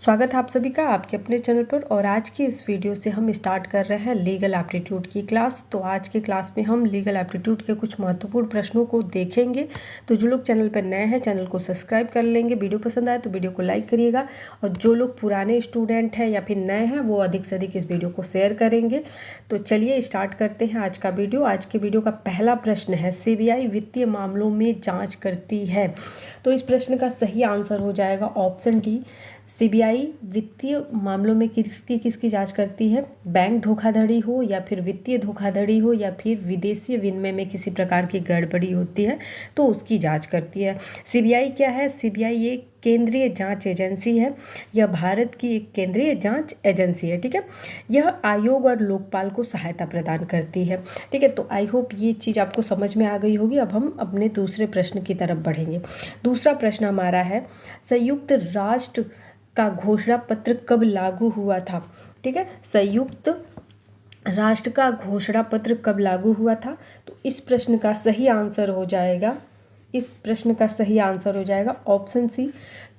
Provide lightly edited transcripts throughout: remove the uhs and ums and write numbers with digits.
स्वागत है आप सभी का आपके अपने चैनल पर। और आज की इस वीडियो से हम स्टार्ट कर रहे हैं लीगल एप्टीट्यूड की क्लास। तो आज की क्लास में हम लीगल एप्टीट्यूड के कुछ महत्वपूर्ण प्रश्नों को देखेंगे। तो जो लोग चैनल पर नए हैं चैनल को सब्सक्राइब कर लेंगे, वीडियो पसंद आए तो वीडियो को लाइक करिएगा, और जो लोग पुराने स्टूडेंट हैं या फिर नए हैं वो अधिक से अधिक इस वीडियो को शेयर करेंगे। तो चलिए स्टार्ट करते हैं आज का वीडियो। आज के वीडियो का पहला प्रश्न है, सीबीआई वित्तीय मामलों में जाँच करती है। तो इस प्रश्न का सही आंसर हो जाएगा ऑप्शन डी। सीबीआई वित्तीय मामलों में किसकी जांच करती है? बैंक धोखाधड़ी हो या फिर वित्तीय धोखाधड़ी हो या फिर विदेशी विनिमय में किसी प्रकार की गड़बड़ी होती है तो उसकी जांच करती है। सीबीआई क्या है? सीबीआई एक केंद्रीय जांच एजेंसी है। यह भारत की एक केंद्रीय जांच एजेंसी है। ठीक है, यह आयोग और लोकपाल को सहायता प्रदान करती है। ठीक है, तो आई होप ये चीज़ आपको समझ में आ गई होगी। अब हम अपने दूसरे प्रश्न की तरफ बढ़ेंगे। दूसरा प्रश्न हमारा है, संयुक्त राष्ट्र का घोषणा पत्र कब लागू हुआ था? ठीक है, संयुक्त राष्ट्र का घोषणा पत्र कब लागू हुआ था? तो इस प्रश्न का सही आंसर हो जाएगा, ऑप्शन सी,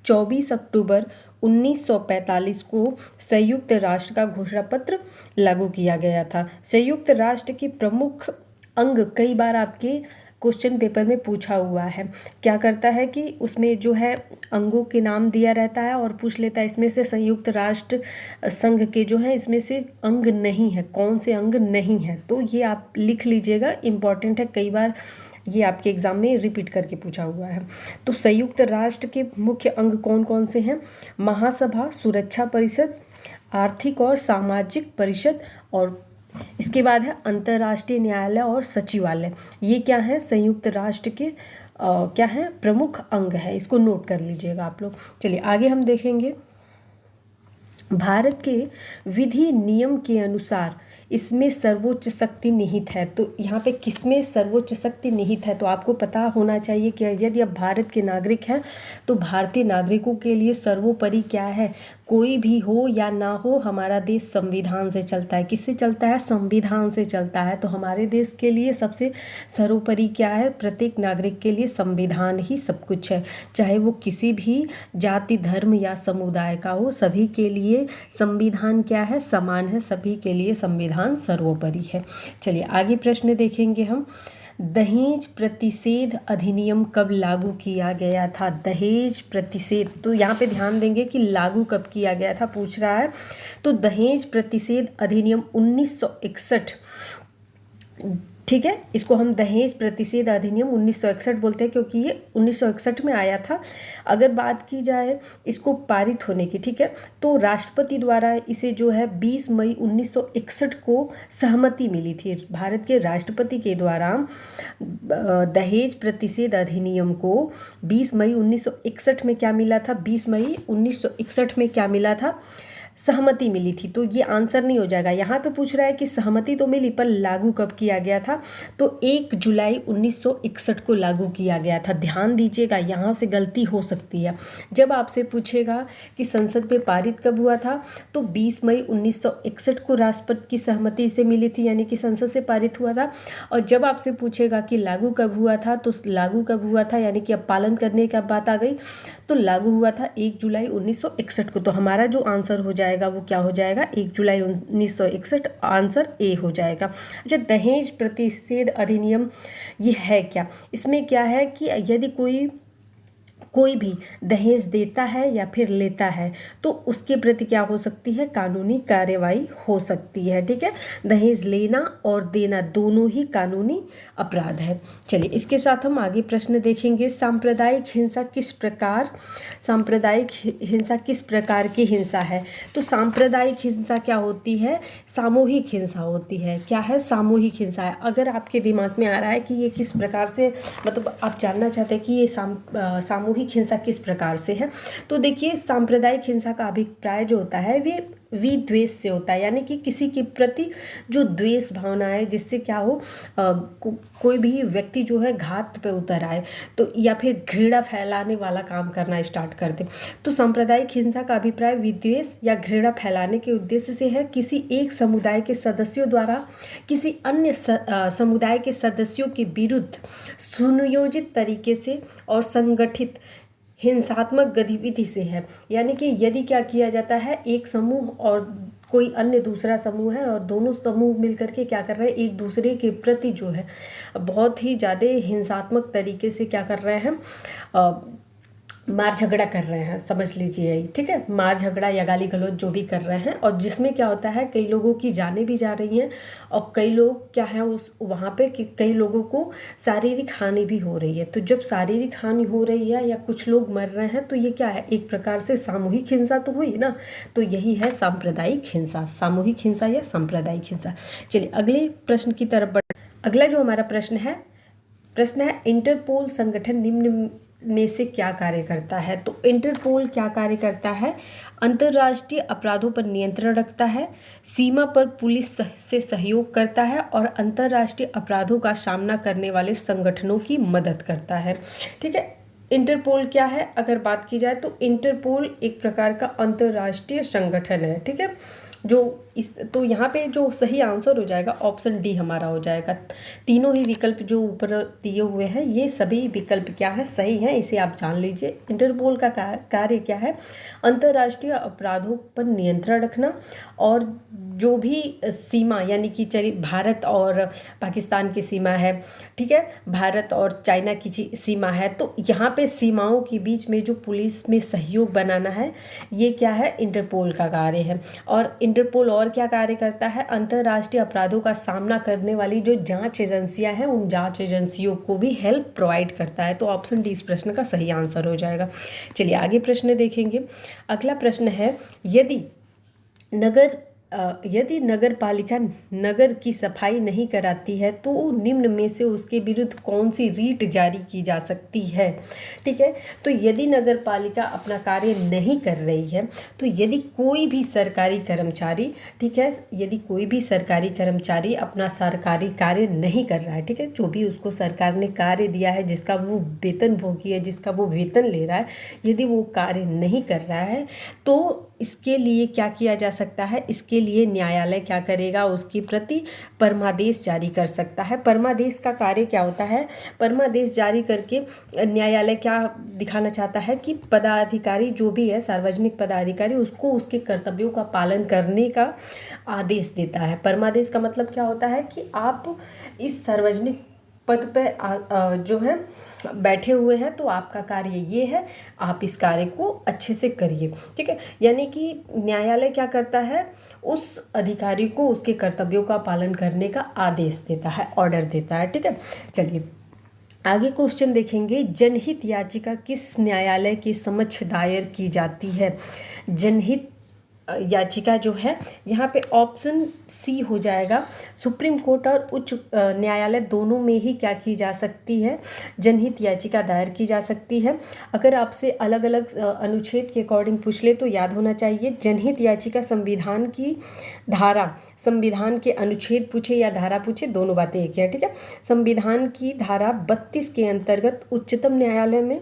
24 अक्टूबर 1945 को संयुक्त राष्ट्र का घोषणा पत्र लागू किया गया था। संयुक्त राष्ट्र की प्रमुख अंग कई बार आपके क्वेश्चन पेपर में पूछा हुआ है। क्या करता है कि उसमें जो है अंगों के नाम दिया रहता है और पूछ लेता है इसमें से संयुक्त राष्ट्र संघ के जो है इसमें से अंग नहीं है, कौन से अंग नहीं है। तो ये आप लिख लीजिएगा, इम्पॉर्टेंट है, कई बार ये आपके एग्जाम में रिपीट करके पूछा हुआ है। तो संयुक्त राष्ट्र के मुख्य अंग कौन कौन से हैं? महासभा, सुरक्षा परिषद, आर्थिक और सामाजिक परिषद, और इसके बाद है अंतर्राष्ट्रीय न्यायालय और सचिवालय। ये क्या है? संयुक्त राष्ट्र के क्या है? प्रमुख अंग है। इसको नोट कर लीजिएगा आप लोग। चलिए आगे हम देखेंगे। भारत के विधि नियम के अनुसार इसमें सर्वोच्च शक्ति निहित है। तो यहाँ पे किसमें सर्वोच्च शक्ति निहित है? तो आपको पता होना चाहिए कि यदि आप भारत के नागरिक हैं तो भारतीय नागरिकों के लिए सर्वोपरि क्या है? कोई भी हो या ना हो, हमारा देश संविधान से चलता है। किससे चलता है? संविधान से चलता है। तो हमारे देश के लिए सबसे सर्वोपरि क्या है? प्रत्येक नागरिक के लिए संविधान ही सब कुछ है। चाहे वो किसी भी जाति, धर्म या समुदाय का हो, सभी के लिए संविधान क्या है? समान है। सभी के लिए संविधान सर्वोपरि है। चलिए आगे प्रश्न देखेंगे हम। दहेज प्रतिषेध अधिनियम कब लागू किया गया था? दहेज प्रतिषेध, तो यहाँ पे ध्यान देंगे कि लागू कब किया गया था पूछ रहा है। तो दहेज प्रतिषेध अधिनियम 1961, ठीक है, इसको हम दहेज प्रतिषेध अधिनियम 1961 बोलते हैं क्योंकि ये 1961 में आया था। अगर बात की जाए इसको पारित होने की, ठीक है, तो राष्ट्रपति द्वारा इसे जो है 20 मई 1961 को सहमति मिली थी। भारत के राष्ट्रपति के द्वारा दहेज प्रतिषेध अधिनियम को 20 मई 1961 में क्या मिला था? 20 मई 1961 में क्या मिला था? सहमति मिली थी। तो ये आंसर नहीं हो जाएगा। यहाँ पे पूछ रहा है कि सहमति तो मिली पर लागू कब किया गया था? तो 1 जुलाई 1961 को लागू किया गया था। ध्यान दीजिएगा, यहाँ से गलती हो सकती है। जब आपसे पूछेगा कि संसद में पारित कब हुआ था तो 20 मई 1961 को राष्ट्रपति की सहमति से मिली थी, यानी कि संसद से पारित हुआ था। और जब आपसे पूछेगा कि लागू कब हुआ था तो लागू कब हुआ था, यानी कि अब पालन करने की बात आ गई, तो लागू हुआ था 1 जुलाई 1961 को। तो हमारा जो आंसर हो जाएगा वो क्या हो जाएगा? 1 जुलाई 1961, आंसर ए हो जाएगा। अच्छा, दहेज प्रतिषेध अधिनियम ये है क्या? इसमें क्या है कि यदि कोई भी दहेज देता है या फिर लेता है तो उसके प्रति क्या हो सकती है? कानूनी कार्यवाही हो सकती है। ठीक है, दहेज लेना और देना दोनों ही कानूनी अपराध है। चलिए इसके साथ हम आगे प्रश्न देखेंगे। सांप्रदायिक हिंसा किस प्रकार की हिंसा है? तो सांप्रदायिक हिंसा क्या होती है? सामूहिक हिंसा होती है। क्या है? सामूहिक हिंसा है। अगर आपके दिमाग में आ रहा है कि ये किस प्रकार से, मतलब आप जानना चाहते हैं कि ये सामूहिक हिंसा किस प्रकार से है, तो देखिए सांप्रदायिक हिंसा का अभिप्राय जो होता है वे विद्वेष से होता है, यानी कि किसी के प्रति जो द्वेष भावना है जिससे क्या हो कोई भी व्यक्ति जो है घात पे उतर आए, तो या फिर घृणा फैलाने वाला काम करना स्टार्ट कर दे। तो सांप्रदायिक हिंसा का अभिप्राय विद्वेष या घृणा फैलाने के उद्देश्य से है। किसी एक समुदाय के सदस्यों द्वारा किसी अन्य समुदाय के सदस्यों के विरुद्ध सुनियोजित तरीके से और संगठित हिंसात्मक गतिविधि से है। यानी कि यदि क्या किया जाता है, एक समूह और कोई अन्य दूसरा समूह है और दोनों समूह मिलकर के क्या कर रहे हैं, एक दूसरे के प्रति जो है बहुत ही ज़्यादा हिंसात्मक तरीके से क्या कर रहे हैं, मार झगड़ा कर रहे हैं, समझ लीजिए, ठीक है, मार झगड़ा या गाली गलौज जो भी कर रहे हैं, और जिसमें क्या होता है कई लोगों की जानें भी जा रही हैं और कई लोग क्या है उस वहाँ पे कई लोगों को शारीरिक हानि भी हो रही है। तो जब शारीरिक हानि हो रही है या कुछ लोग मर रहे हैं तो ये क्या है, एक प्रकार से सामूहिक हिंसा तो हुई ना। तो यही है सांप्रदायिक हिंसा, सामूहिक हिंसा या सांप्रदायिक हिंसा। चलिए अगले प्रश्न की तरफ बढ़। अगला जो हमारा प्रश्न है इंटरपोल संगठन निम्न में से क्या कार्य करता है। तो इंटरपोल क्या कार्य करता है, अंतर्राष्ट्रीय अपराधों पर नियंत्रण रखता है, सीमा पर पुलिस से सहयोग करता है और अंतर्राष्ट्रीय अपराधों का सामना करने वाले संगठनों की मदद करता है। ठीक है, इंटरपोल क्या है, अगर बात की जाए तो इंटरपोल एक प्रकार का अंतर्राष्ट्रीय संगठन है। ठीक है, जो इस तो यहाँ पे जो सही आंसर हो जाएगा ऑप्शन डी हमारा हो जाएगा। तीनों ही विकल्प जो ऊपर दिए हुए हैं ये सभी विकल्प क्या है, सही हैं, इसे आप जान लीजिए। इंटरपोल का कार्य क्या है, अंतर्राष्ट्रीय अपराधों पर नियंत्रण रखना और जो भी सीमा यानी कि चलिए भारत और पाकिस्तान की सीमा है, ठीक है, भारत और चाइना की सीमा है, तो यहाँ पे सीमाओं के बीच में जो पुलिस में सहयोग बनाना है ये क्या है, इंटरपोल का कार्य है। और इंटरपोल और क्या कार्य करता है, अंतर्राष्ट्रीय अपराधों का सामना करने वाली जो जांच एजेंसियां हैं उन जांच एजेंसियों को भी हेल्प प्रोवाइड करता है। तो ऑप्शन डी इस प्रश्न का सही आंसर हो जाएगा। चलिए आगे प्रश्न देखेंगे। अगला प्रश्न है, यदि नगर पालिका नगर की सफाई नहीं कराती है तो निम्न में से उसके विरुद्ध कौन सी रीट जारी की जा सकती है। ठीक है, तो यदि नगर पालिका अपना कार्य नहीं कर रही है तो यदि कोई भी सरकारी कर्मचारी, ठीक है, यदि कोई भी सरकारी कर्मचारी अपना सरकारी कार्य नहीं कर रहा है, ठीक है, जो भी उसको सरकार ने कार्य दिया है, जिसका वो वेतन भोगी है, जिसका वो वेतन ले रहा है, यदि वो कार्य नहीं कर रहा है तो इसके लिए क्या किया जा सकता है, इसके लिए न्यायालय क्या करेगा, उसके प्रति परमादेश जारी कर सकता है। परमादेश का कार्य क्या होता है, परमादेश जारी करके न्यायालय क्या दिखाना चाहता है कि पदाधिकारी जो भी है, सार्वजनिक पदाधिकारी, उसको उसके कर्तव्यों का पालन करने का आदेश देता है। परमादेश का मतलब क्या होता है कि आप इस सार्वजनिक पद पे जो है बैठे हुए हैं तो आपका कार्य ये है, आप इस कार्य को अच्छे से करिए। ठीक है, यानी कि न्यायालय क्या करता है, उस अधिकारी को उसके कर्तव्यों का पालन करने का आदेश देता है, ऑर्डर देता है। ठीक है, चलिए आगे क्वेश्चन देखेंगे। जनहित याचिका किस न्यायालय के समक्ष दायर की जाती है। जनहित याचिका जो है यहाँ पे ऑप्शन सी हो जाएगा, सुप्रीम कोर्ट और उच्च न्यायालय दोनों में ही क्या की जा सकती है, जनहित याचिका दायर की जा सकती है। अगर आपसे अलग अलग अनुच्छेद के अकॉर्डिंग पूछ ले तो याद होना चाहिए, जनहित याचिका संविधान की धारा, संविधान के अनुच्छेद पूछे या धारा पूछे, दोनों बातें एक है। ठीक है, संविधान की धारा 32 के अंतर्गत उच्चतम न्यायालय में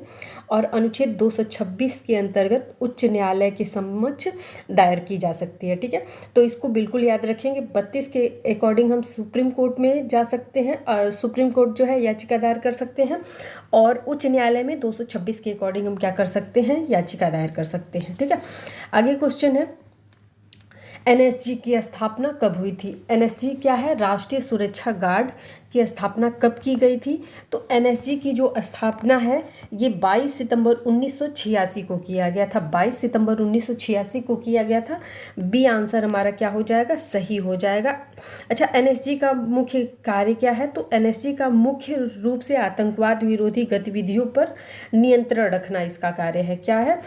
और अनुच्छेद 226 के अंतर्गत उच्च न्यायालय के समक्ष दायर की जा सकती है। ठीक है, तो इसको बिल्कुल याद रखेंगे। 32 के अकॉर्डिंग हम सुप्रीम कोर्ट में जा सकते हैं, सुप्रीम कोर्ट जो है याचिका दायर कर सकते हैं, और उच्च न्यायालय में 226 के अकॉर्डिंग हम क्या कर सकते हैं, याचिका दायर कर सकते हैं। ठीक है, आगे क्वेश्चन है, एनएसजी की स्थापना कब हुई थी। एनएसजी क्या है, राष्ट्रीय सुरक्षा गार्ड की स्थापना कब की गई थी। तो एनएसजी की जो स्थापना है ये 22 सितंबर 1986 को किया गया था। 22 सितंबर 1986 को किया गया था। बी आंसर हमारा क्या हो जाएगा, सही हो जाएगा। अच्छा, एनएसजी का मुख्य कार्य क्या है, तो एनएसजी का मुख्य रूप से आतंकवाद विरोधी गतिविधियों पर नियंत्रण रखना इसका कार्य है। क्या है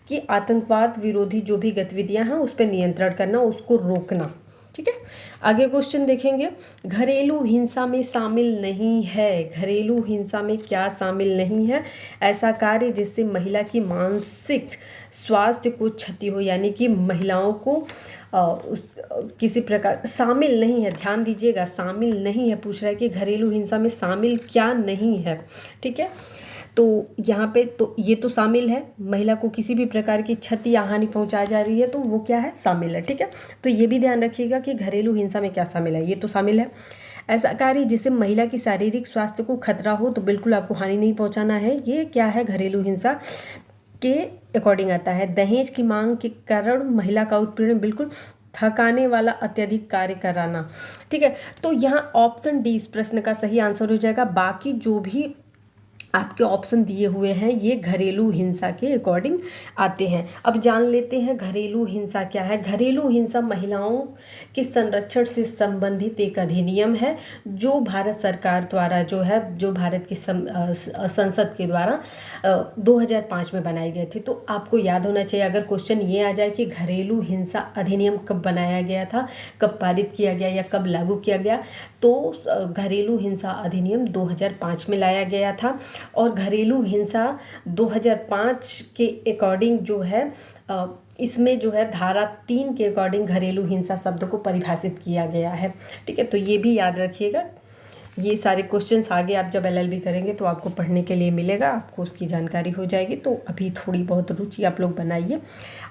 कि आतंकवाद विरोधी जो भी गतिविधियां हैं उस पर नियंत्रण करना, उसको रोकना। ठीक है, आगे क्वेश्चन देखेंगे। घरेलू हिंसा में शामिल नहीं है, घरेलू हिंसा में क्या शामिल नहीं है, ऐसा कार्य जिससे महिला की मानसिक स्वास्थ्य को क्षति हो, यानी कि महिलाओं को किसी प्रकार शामिल नहीं है। ध्यान दीजिएगा, शामिल नहीं है, पूछ रहा है कि घरेलू हिंसा में शामिल क्या नहीं है। ठीक है, तो यहाँ पे तो ये तो शामिल है, महिला को किसी भी प्रकार की क्षति या हानि पहुँचाई जा रही है तो वो क्या है, शामिल है। ठीक है, तो ये भी ध्यान रखिएगा कि घरेलू हिंसा में क्या शामिल है, ये तो शामिल है। ऐसा कार्य जिससे महिला की शारीरिक स्वास्थ्य को खतरा हो तो बिल्कुल आपको हानि नहीं पहुँचाना है, ये क्या है, घरेलू हिंसा के अकॉर्डिंग आता है। दहेज की मांग के कारण महिला का उत्पीड़न, बिल्कुल थकाने वाला अत्यधिक कार्य कराना। ठीक है, तो यहाँ ऑप्शन डी इस प्रश्न का सही आंसर हो जाएगा। बाकी जो भी आपके ऑप्शन दिए हुए हैं ये घरेलू हिंसा के अकॉर्डिंग आते हैं। अब जान लेते हैं घरेलू हिंसा क्या है। घरेलू हिंसा महिलाओं के संरक्षण से संबंधित एक अधिनियम है जो भारत सरकार द्वारा जो भारत की संसद के द्वारा 2005 में बनाई गई थी। तो आपको याद होना चाहिए, अगर क्वेश्चन ये आ जाए कि घरेलू हिंसा अधिनियम कब बनाया गया था, कब पारित किया गया या कब लागू किया गया, तो घरेलू हिंसा अधिनियम 2005 में लाया गया था। और घरेलू हिंसा 2005 के अकॉर्डिंग जो है इसमें जो है धारा 3 के अकॉर्डिंग घरेलू हिंसा शब्द को परिभाषित किया गया है। ठीक है, तो ये भी याद रखिएगा। ये सारे क्वेश्चंस आगे आप जब एलएलबी करेंगे तो आपको पढ़ने के लिए मिलेगा, आपको उसकी जानकारी हो जाएगी। तो अभी थोड़ी बहुत रुचि आप लोग बनाइए।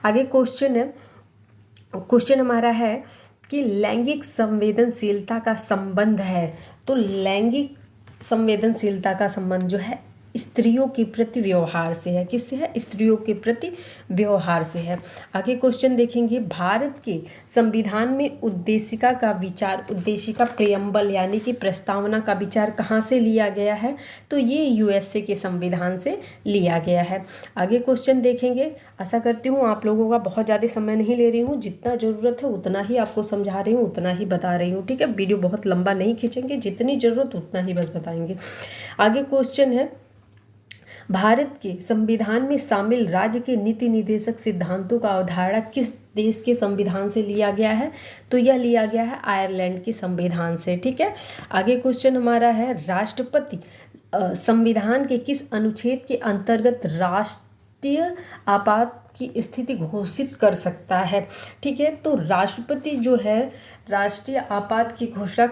आगे क्वेश्चन हमारा है कि लैंगिक संवेदनशीलता का संबंध है। तो लैंगिक संवेदनशीलता का संबंध जो है स्त्रियों के प्रति व्यवहार से है। किससे है? स्त्रियों के प्रति व्यवहार से है। आगे क्वेश्चन देखेंगे, भारत के संविधान में उद्देशिका का विचार, उद्देशिका प्रेम्बल यानी कि प्रस्तावना का विचार कहाँ से लिया गया है? तो ये यूएसए के संविधान से लिया गया है। आगे क्वेश्चन देखेंगे। आशा करती हूँ आप लोगों का बहुत ज़्यादा समय नहीं ले रही हूँ, जितना ज़रूरत है उतना ही आपको समझा रही हूँ, उतना ही बता रही हूँ। ठीक है, वीडियो बहुत लंबा नहीं खींचेंगे, जितनी ज़रूरत उतना ही बस बताएंगे। आगे क्वेश्चन है, भारत के संविधान में शामिल राज्य के नीति निर्देशक सिद्धांतों का अवधारणा किस देश के संविधान से लिया गया है? तो यह लिया गया है आयरलैंड के संविधान से। ठीक है, आगे क्वेश्चन हमारा है, राष्ट्रपति संविधान के किस अनुच्छेद के अंतर्गत राष्ट्रीय आपात की स्थिति घोषित कर सकता है? ठीक है, तो राष्ट्रपति जो है राष्ट्रीय आपात की घोषणा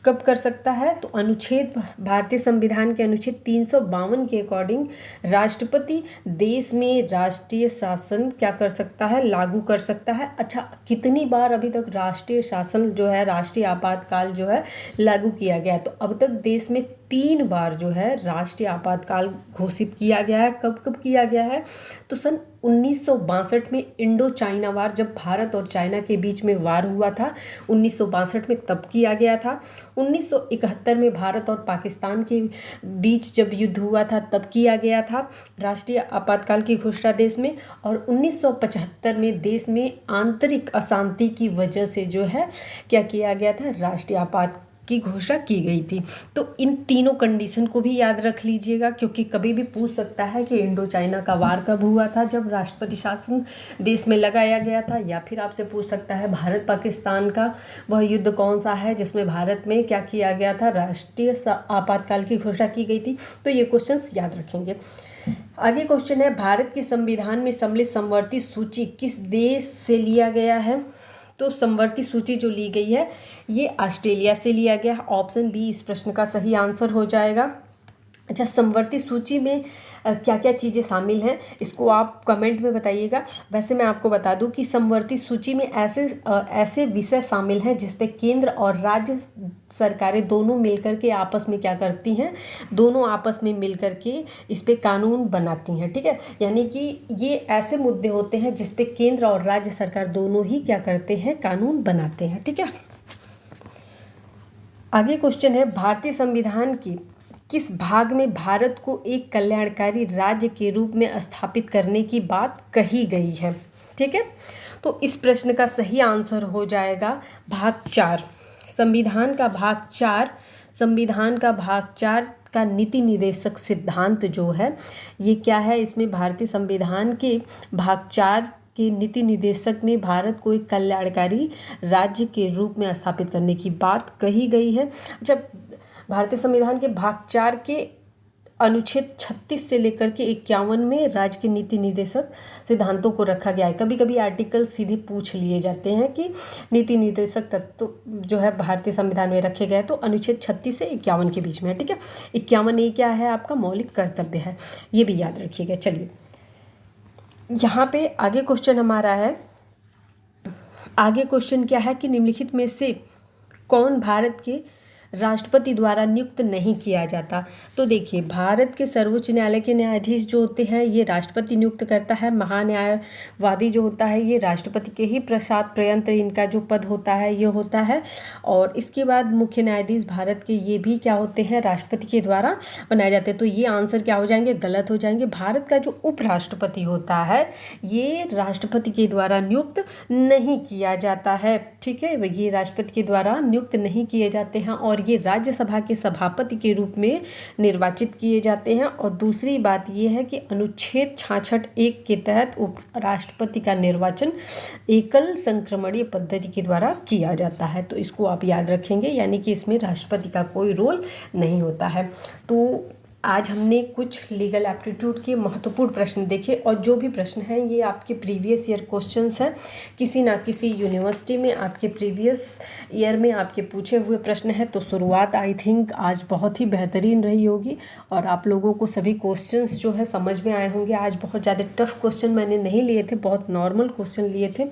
कब कर सकता है? तो अनुच्छेद, भारतीय संविधान के अनुच्छेद 352 के अकॉर्डिंग राष्ट्रपति देश में राष्ट्रीय शासन क्या कर सकता है? लागू कर सकता है। अच्छा, कितनी बार अभी तक राष्ट्रीय शासन जो है, राष्ट्रीय आपातकाल जो है लागू किया गया है? तो अब तक देश में 3 बार जो है राष्ट्रीय आपातकाल घोषित किया गया है। कब कब किया गया है? तो सन 1962 में इंडो चाइना वार, जब भारत और चाइना के बीच में वार हुआ था 1962 में, तब किया गया था। 1971 में भारत और पाकिस्तान के बीच जब युद्ध हुआ था तब किया गया था राष्ट्रीय आपातकाल की घोषणा देश में। और 1975 में देश में आंतरिक अशांति की वजह से जो है क्या किया गया था? राष्ट्रीय आपात की घोषणा की गई थी। तो इन तीनों कंडीशन को भी याद रख लीजिएगा, क्योंकि कभी भी पूछ सकता है कि इंडो चाइना का वार कब हुआ था, जब राष्ट्रपति शासन देश में लगाया गया था, या फिर आपसे पूछ सकता है भारत पाकिस्तान का वह युद्ध कौन सा है जिसमें भारत में क्या किया गया था? राष्ट्रीय आपातकाल की घोषणा की गई थी। तो ये क्वेश्चंस याद रखेंगे। आगे क्वेश्चन है, भारत के संविधान में सम्मिलित समवर्ती सूची किस देश से लिया गया है? तो समवर्ती सूची जो ली गई है ये ऑस्ट्रेलिया से लिया गया है। ऑप्शन बी इस प्रश्न का सही आंसर हो जाएगा। अच्छा, समवर्ती सूची में क्या क्या चीज़ें शामिल हैं इसको आप कमेंट में बताइएगा। वैसे मैं आपको बता दूं कि समवर्ती सूची में ऐसे विषय शामिल हैं जिस पे केंद्र और राज्य सरकारें दोनों मिलकर के आपस में क्या करती हैं? दोनों आपस में मिलकर के इस पे कानून बनाती हैं। ठीक है, यानी कि ये ऐसे मुद्दे होते हैं जिस पे केंद्र और राज्य सरकार दोनों ही क्या करते हैं? कानून बनाते हैं। ठीक है, आगे क्वेश्चन है, भारतीय संविधान की किस भाग में भारत को एक कल्याणकारी राज्य के रूप में स्थापित करने की बात कही गई है? ठीक है, तो इस प्रश्न का सही आंसर हो जाएगा भाग 4। संविधान का भाग 4 का नीति निर्देशक सिद्धांत जो है ये क्या है? इसमें भारतीय संविधान के भाग 4 के नीति निर्देशक में भारत को एक कल्याणकारी राज्य के रूप में स्थापित करने की बात कही गई है। जब भारतीय संविधान के भाग 4 के अनुच्छेद 36 से लेकर के 51 में राज्य के नीति निर्देशक सिद्धांतों को रखा गया है। कभी कभी आर्टिकल सीधे पूछ लिए जाते हैं कि नीति निर्देशक तत्व जो है भारतीय संविधान में रखे गए, तो अनुच्छेद 36 से 51 के बीच में है। ठीक है, 51 ये क्या है? आपका मौलिक कर्तव्य है, ये भी याद रखिएगा। चलिए यहाँ पे आगे क्वेश्चन हमारा है, आगे क्वेश्चन क्या है कि निम्नलिखित में से कौन भारत के राष्ट्रपति द्वारा नियुक्त नहीं किया जाता। तो देखिए, भारत के सर्वोच्च न्यायालय के न्यायाधीश जो होते हैं ये राष्ट्रपति नियुक्त करता है। महान्यायवादी जो होता है ये राष्ट्रपति के ही प्रसाद प्रयंत्र इनका जो पद होता है ये होता है। और इसके बाद मुख्य न्यायाधीश भारत के ये भी क्या होते हैं, राष्ट्रपति के द्वारा बनाए जाते हैं। तो ये आंसर क्या हो जाएंगे, गलत हो जाएंगे। भारत का जो उपराष्ट्रपति होता है ये राष्ट्रपति के द्वारा नियुक्त नहीं किया जाता है। ठीक है, ये राष्ट्रपति के द्वारा नियुक्त नहीं किए जाते हैं और ये राज्यसभा के सभापति के रूप में निर्वाचित किए जाते हैं। और दूसरी बात ये है कि अनुच्छेद 66(1) के तहत उपराष्ट्रपति का निर्वाचन एकल संक्रमणीय पद्धति के द्वारा किया जाता है। तो इसको आप याद रखेंगे, यानी कि इसमें राष्ट्रपति का कोई रोल नहीं होता है। तो आज हमने कुछ लीगल एप्टीट्यूड के महत्वपूर्ण प्रश्न देखे और जो भी प्रश्न हैं ये आपके प्रीवियस ईयर क्वेश्चंस हैं। किसी ना किसी यूनिवर्सिटी में आपके प्रीवियस ईयर में आपके पूछे हुए प्रश्न हैं। तो शुरुआत आई थिंक आज बहुत ही बेहतरीन रही होगी और आप लोगों को सभी क्वेश्चंस जो है समझ में आए होंगे। आज बहुत ज़्यादा टफ क्वेश्चन मैंने नहीं लिए थे, बहुत नॉर्मल क्वेश्चन लिए थे।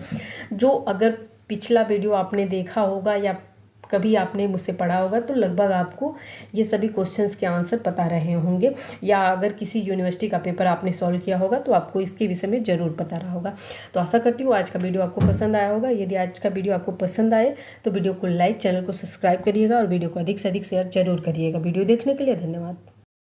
जो अगर पिछला वीडियो आपने देखा होगा या कभी आपने मुझसे पढ़ा होगा तो लगभग आपको ये सभी क्वेश्चंस के आंसर पता रहे होंगे, या अगर किसी यूनिवर्सिटी का पेपर आपने सॉल्व किया होगा तो आपको इसके विषय में ज़रूर पता रहा होगा। तो आशा करती हूँ आज का वीडियो आपको पसंद आया होगा। यदि आज का वीडियो आपको पसंद आए तो वीडियो को लाइक, चैनल को सब्सक्राइब करिएगा और वीडियो को अधिक से अधिक शेयर जरूर करिएगा। वीडियो देखने के लिए धन्यवाद।